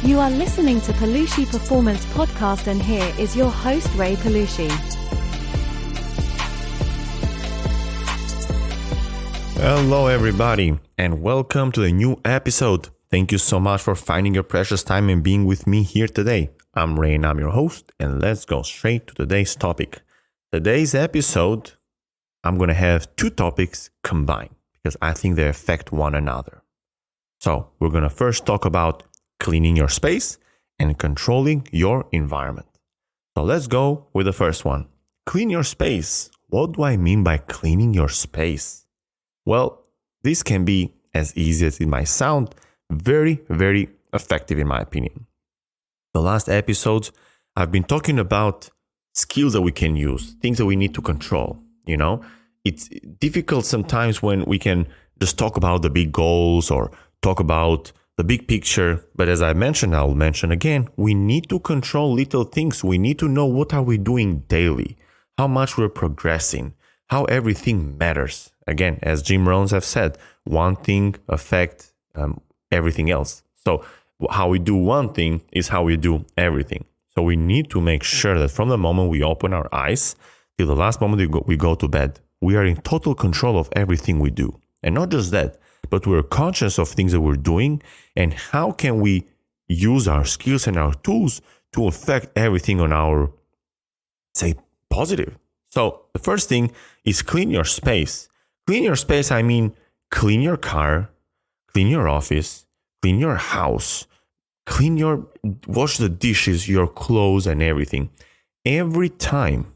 You are listening to Palushi Performance Podcast, and here is your host, Ray Palushi. Hello everybody, and welcome to a new episode. Thank you so much for finding your precious time and being with me here today. I'm Ray and I'm your host, and let's go straight to today's topic. Today's episode, I'm going to have two topics combined because I think they affect one another. So we're going to first talk about cleaning your space and controlling your environment. So let's go with the first one. Clean your space. What do I mean by cleaning your space? Well, this can be as easy as it might sound, very, very effective in my opinion. The last episodes, I've been talking about skills that we can use, things that we need to control. You know, it's difficult sometimes when we can just talk about the big goals or talk about the big picture. But as I mentioned, I'll mention again, we need to control little things. We need to know what are we doing daily, how much we're progressing, how everything matters. Again, as Jim Rohns have said, one thing affects everything else. So how we do one thing is how we do everything. So we need to make sure that from the moment we open our eyes till the last moment we go to bed, we are in total control of everything we do. And not just that, but we're conscious of things that we're doing and how can we use our skills and our tools to affect everything on our, say, positive. So the first thing is clean your space. Clean your space, I mean, clean your car, clean your office, clean your house, wash the dishes, your clothes and everything. Every time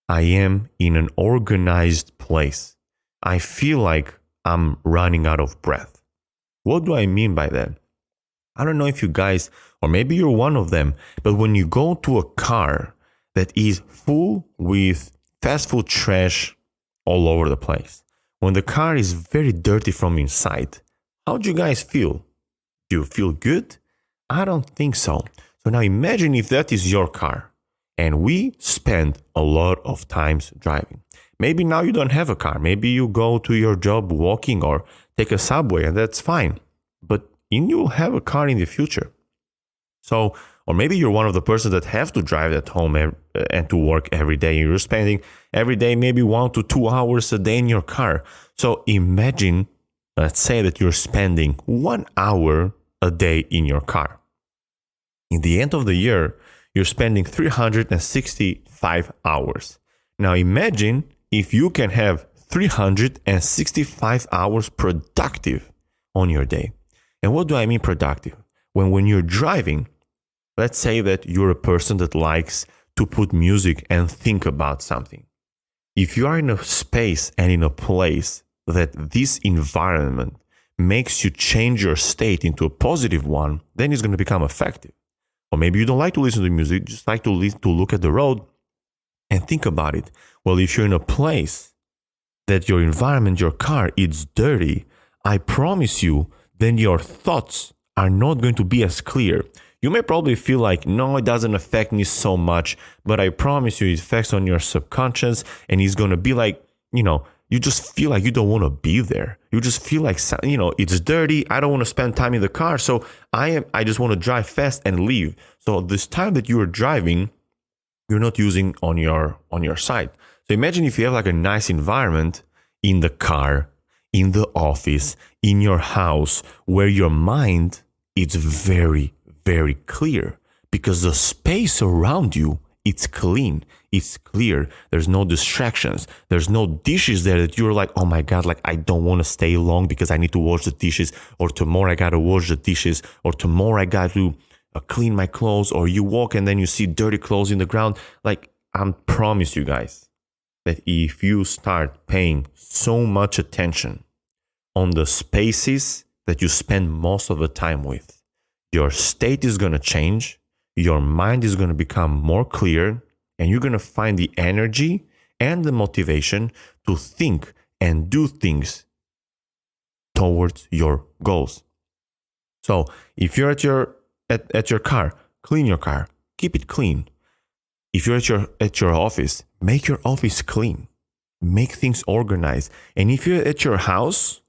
I am in an organized place, I feel like I'm running out of breath. What do I mean by that? I don't know if you guys, or maybe you're one of them, but when you go to a car that is full with fast food trash all over the place, when the car is very dirty from inside, how do you guys feel? Do you feel good? I don't think so. So now imagine if that is your car and we spend a lot of times driving. Maybe now you don't have a car. Maybe you go to your job walking or take a subway, and that's fine. But you will have a car in the future. So, or maybe you're one of the persons that have to drive at home and to work every day. You're spending every day maybe 1 to 2 hours a day in your car. So imagine, let's say that you're spending 1 hour a day in your car. In the end of the year, you're spending 365 hours. Now imagine if you can have 365 hours productive on your day. And what do I mean productive? When you're driving, let's say that you're a person that likes to put music and think about something. If you are in a space and in a place that this environment makes you change your state into a positive one, then it's going to become effective. Or maybe you don't like to listen to music, just like to look at the road and think about it. Well, if you're in a place that your environment, your car, is dirty, I promise you, then your thoughts are not going to be as clear. You may probably feel like, no, it doesn't affect me so much, but I promise you it affects on your subconscious, and it's going to be like, you just feel like you don't want to be there. You just feel like, it's dirty. I don't want to spend time in the car. So I just want to drive fast and leave. So this time that you are driving, you're not using on your side. So imagine if you have like a nice environment in the car, in the office, in your house, where your mind is very, very clear because the space around you, it's clean, it's clear. There's no distractions. There's no dishes there that you're like, oh my God, like I don't want to stay long because I need to wash the dishes, or tomorrow I got to wash the dishes, or tomorrow I got to clean my clothes, or you walk and then you see dirty clothes in the ground. Like, I promise you guys that if you start paying so much attention on the spaces that you spend most of the time with, your state is going to change, your mind is going to become more clear, and you're going to find the energy and the motivation to think and do things towards your goals. So if you're at your car, clean your car, keep it clean. If you're at your office, make your office clean. Make things organized. And if you're at your house,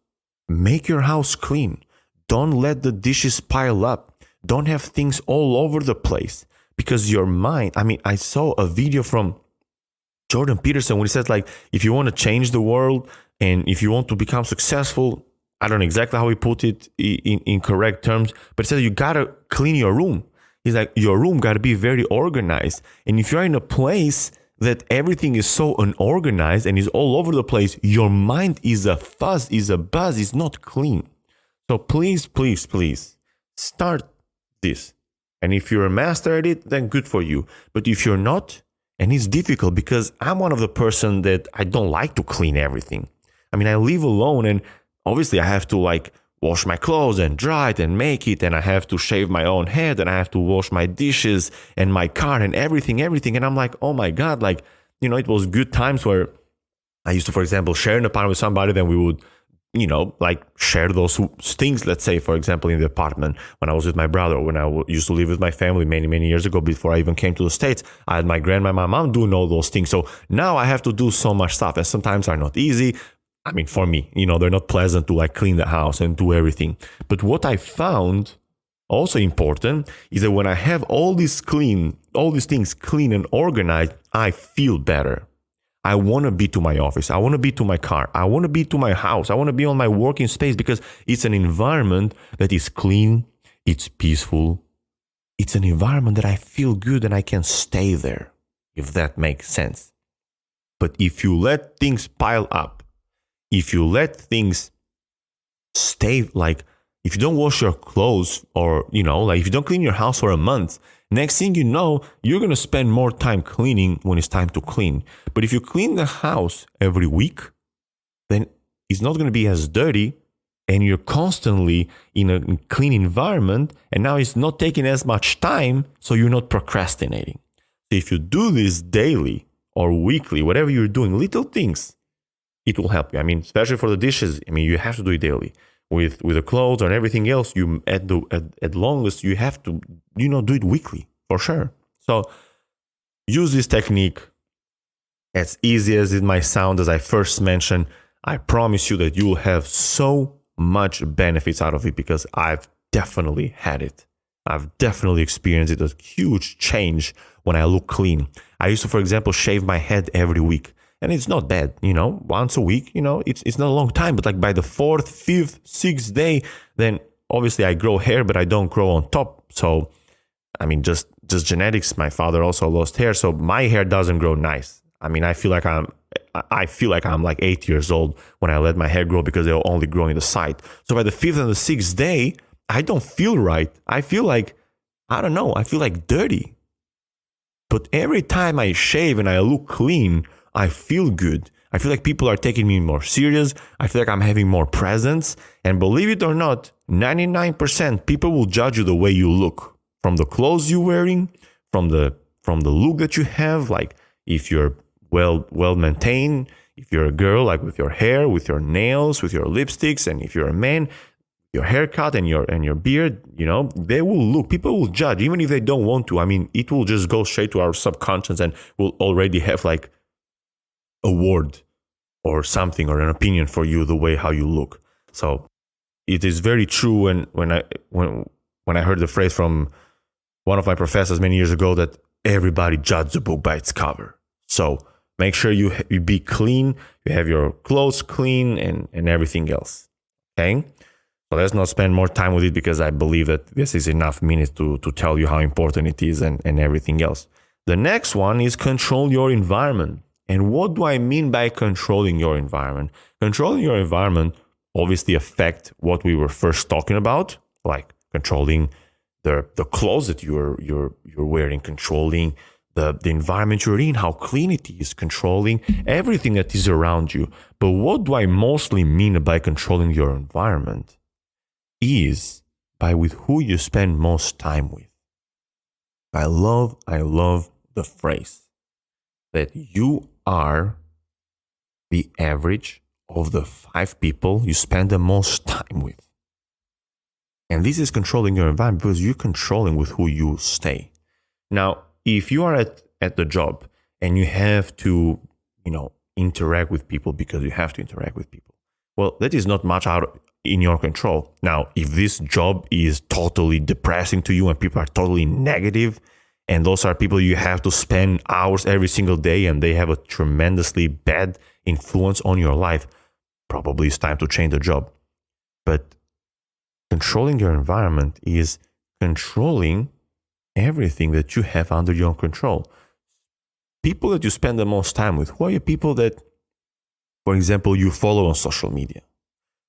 make your house clean. Don't let the dishes pile up. Don't have things all over the place, because your mind, I saw a video from Jordan Peterson when he said, like, if you want to change the world and if you want to become successful, I don't know exactly how he put it in correct terms, but he said you got to clean your room. He's like, your room got to be very organized. And if you're in a place that everything is so unorganized and is all over the place, your mind is a fuzz, is a buzz, is not clean. So please, please, please start this. And if you're a master at it, then good for you. But if you're not, and it's difficult because I'm one of the person that I don't like to clean everything. I live alone, and obviously I have to like wash my clothes and dry it and make it, and I have to shave my own head, and I have to wash my dishes and my car and everything. And I'm like, oh my God, like, it was good times where I used to, for example, share an apartment with somebody, then we would, like share those things. Let's say, for example, in the apartment when I was with my brother, when I used to live with my family many, many years ago, before I even came to the States, I had my grandma, my mom doing all those things. So now I have to do so much stuff, and sometimes are not easy. For me, they're not pleasant to like clean the house and do everything. But what I found also important is that when I have all these things clean and organized, I feel better. I want to be to my office. I want to be to my car. I want to be to my house. I want to be on my working space, because it's an environment that is clean. It's peaceful. It's an environment that I feel good and I can stay there, if that makes sense. But if you let things pile up, if you let things stay, like if you don't wash your clothes, or, like if you don't clean your house for a month, next thing you know, you're going to spend more time cleaning when it's time to clean. But if you clean the house every week, then it's not going to be as dirty, and you're constantly in a clean environment, and now it's not taking as much time, so you're not procrastinating. So if you do this daily or weekly, whatever you're doing, little things, it will help you. Especially for the dishes, you have to do it daily. With the clothes and everything else, you at longest you have to do it weekly for sure. So use this technique. As easy as it might sound, as I first mentioned, I promise you that you will have so much benefits out of it, because I've definitely had it. I've definitely experienced it. A huge change when I look clean. I used to, for example, shave my head every week. And it's not bad, once a week, it's not a long time. But like by the 4th, 5th, 6th day, then obviously I grow hair, but I don't grow on top. So, just genetics. My father also lost hair, so my hair doesn't grow nice. I feel like I'm like 8 years old when I let my hair grow, because they're only growing the side. So by the 5th and the 6th day, I don't feel right. I feel like, I don't know, I feel like dirty. But every time I shave and I look clean, I feel good. I feel like people are taking me more serious. I feel like I'm having more presence. And believe it or not, 99% people will judge you the way you look. From the clothes you're wearing, from the look that you have, like if you're well maintained, if you're a girl, like with your hair, with your nails, with your lipsticks, and if you're a man, your haircut and your beard, they will look. People will judge, even if they don't want to. It will just go straight to our subconscious, and we'll already have like a word or something or an opinion for you, the way how you look. So it is very true. And when I heard the phrase from one of my professors many years ago, that everybody judges a book by its cover. So make sure you be clean, you have your clothes clean, and everything else. Okay. So let's not spend more time with it, because I believe that this is enough minutes to tell you how important it is and everything else. The next one is control your environment. And what do I mean by controlling your environment? Controlling your environment obviously affect what we were first talking about, like controlling the clothes that you're wearing, controlling the environment you're in, how clean it is, controlling everything that is around you. But what do I mostly mean by controlling your environment is by with who you spend most time with. I love the phrase that you are the average of the 5 people you spend the most time with. And this is controlling your environment, because you're controlling with who you stay. Now, if you are at the job and you have to, interact with people because you have to interact with people, well, that is not much out in your control. Now, if this job is totally depressing to you and people are totally negative, and those are people you have to spend hours every single day and they have a tremendously bad influence on your life, probably it's time to change the job. But controlling your environment is controlling everything that you have under your control. People that you spend the most time with, who are your people that, for example, you follow on social media?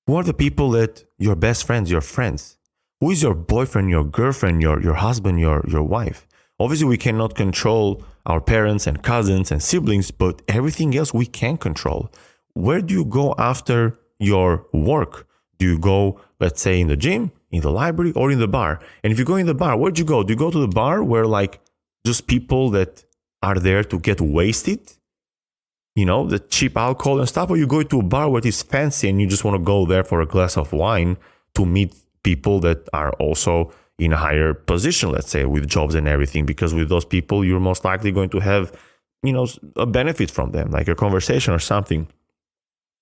Who are the people that your best friends, your friends? Who is your boyfriend, your girlfriend, your husband, your wife? Obviously, we cannot control our parents and cousins and siblings, but everything else we can control. Where do you go after your work? Do you go, let's say, in the gym, in the library, or in the bar? And if you go in the bar, where'd you go? Do you go to the bar where like just people that are there to get wasted? You know, the cheap alcohol and stuff, or you go to a bar where it is fancy and you just want to go there for a glass of wine to meet people that are also in a higher position, let's say, with jobs and everything, because with those people, you're most likely going to have, you know, a benefit from them, like a conversation or something.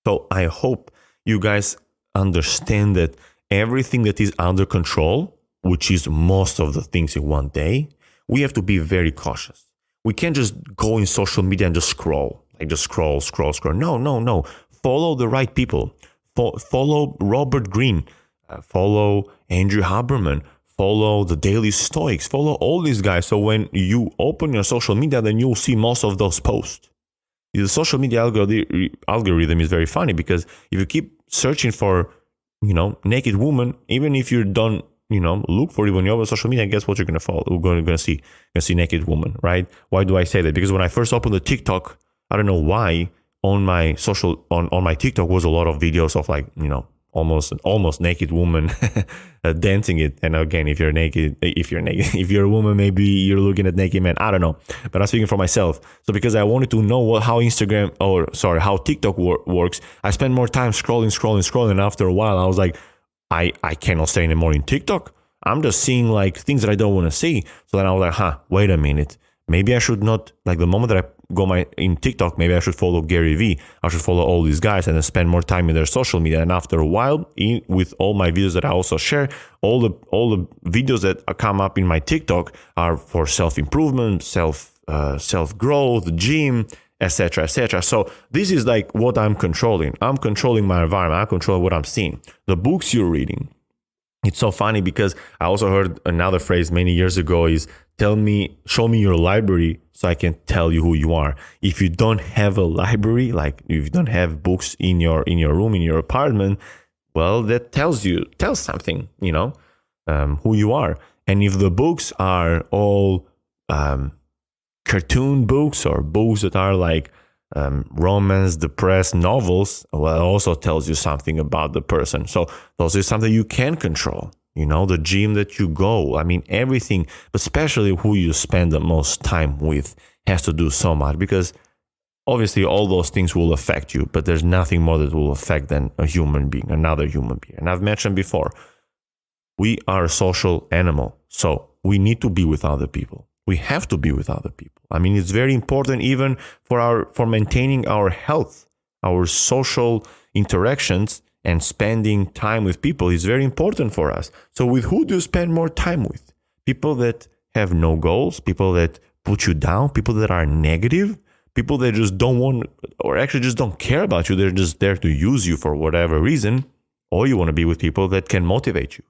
So I hope you guys understand that everything that is under control, which is most of the things in one day, we have to be very cautious. We can't just go in social media and just scroll. Like just scroll. No. Follow the right people. Follow Robert Greene. Follow Andrew Haberman. Follow the Daily Stoics. Follow all these guys. So when you open your social media, then you'll see most of those posts. The social media algorithm is very funny because if you keep searching for, you know, naked woman, even if you don't, you know, look for it when you're on social media, guess what you're gonna follow? You're gonna see. You're gonna see naked woman, right? Why do I say that? Because when I first opened the TikTok, I don't know why on my on my TikTok was a lot of videos of like, you know, almost naked woman dancing it. And again, if you're if you're a woman, maybe you're looking at naked men. I don't know, but I'm speaking for myself. So because I wanted to know how how TikTok works, I spent more time scrolling. And after a while, I was like, I cannot stay anymore in TikTok. I'm just seeing like things that I don't want to see. So then I was like, wait a minute. Maybe I should not, like the moment that I go in TikTok, maybe I should follow Gary Vee. I should follow all these guys and then spend more time in their social media. And after a while, with all my videos that I also share, all the videos that come up in my TikTok are for self-improvement, self-growth, gym, etc., etc. So this is like what I'm controlling. I'm controlling my environment. I'm controlling what I'm seeing. The books you're reading. It's so funny because I also heard another phrase many years ago is show me your library so I can tell you who you are. If you don't have a library, like if you don't have books in your room, in your apartment, well, that tells something, you know, who you are. And if the books are all cartoon books or books that are like romance, depressed novels, well, it also tells you something about the person. So those is something you can control. You know, the gym that you go, I mean, everything, but especially who you spend the most time with has to do so much, because obviously all those things will affect you, but there's nothing more that will affect than another human being. And I've mentioned before, we are a social animal, so we need to be with other people. We have to be with other people. I mean, it's very important even for maintaining our health, our social interactions, and spending time with people is very important for us. So with who do you spend more time with? People that have no goals, people that put you down, people that are negative, people that just don't want, or actually just don't care about you. They're just there to use you for whatever reason. Or you want to be with people that can motivate you,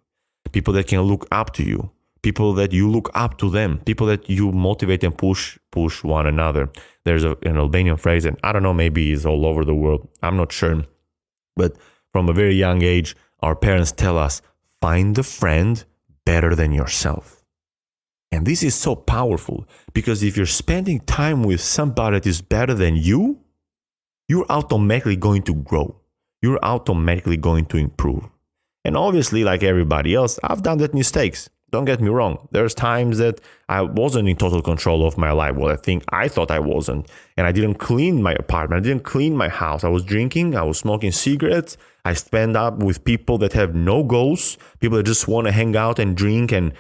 people that can look up to you, people that you look up to them, people that you motivate and push one another. There's an Albanian phrase, and I don't know, maybe it's all over the world. I'm not sure. But from a very young age, our parents tell us, find a friend better than yourself. And this is so powerful, because if you're spending time with somebody that is better than you, you're automatically going to grow. You're automatically going to improve. And obviously, like everybody else, I've done that mistakes. Don't get me wrong. There's times that I wasn't in total control of my life. Well, I thought I wasn't. And I didn't clean my apartment. I didn't clean my house. I was drinking. I was smoking cigarettes. I spend up with people that have no goals. People that just want to hang out and drink and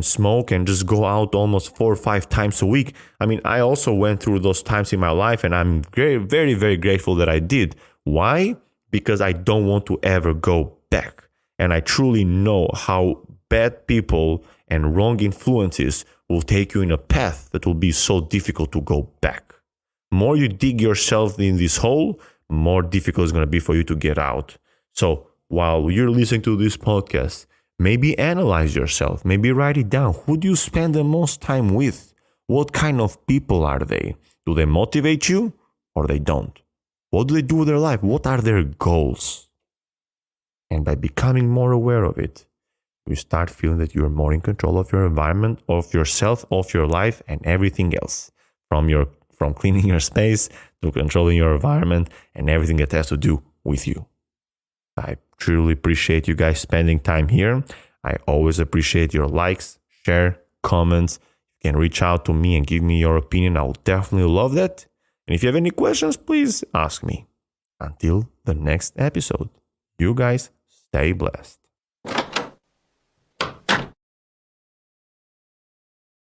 smoke and just go out almost 4 or 5 times a week. I mean, I also went through those times in my life, and I'm very, very, very grateful that I did. Why? Because I don't want to ever go back. And I truly know how bad people and wrong influences will take you in a path that will be so difficult to go back. More you dig yourself in this hole, more difficult it's going to be for you to get out. So while you're listening to this podcast, maybe analyze yourself. Maybe write it down. Who do you spend the most time with? What kind of people are they? Do they motivate you or they don't? What do they do with their life? What are their goals? And by becoming more aware of it, you start feeling that you're more in control of your environment, of yourself, of your life, and everything else. From cleaning your space to controlling your environment and everything that has to do with you. I truly appreciate you guys spending time here. I always appreciate your likes, share, comments. You can reach out to me and give me your opinion. I will definitely love that. And if you have any questions, please ask me. Until the next episode, you guys stay blessed.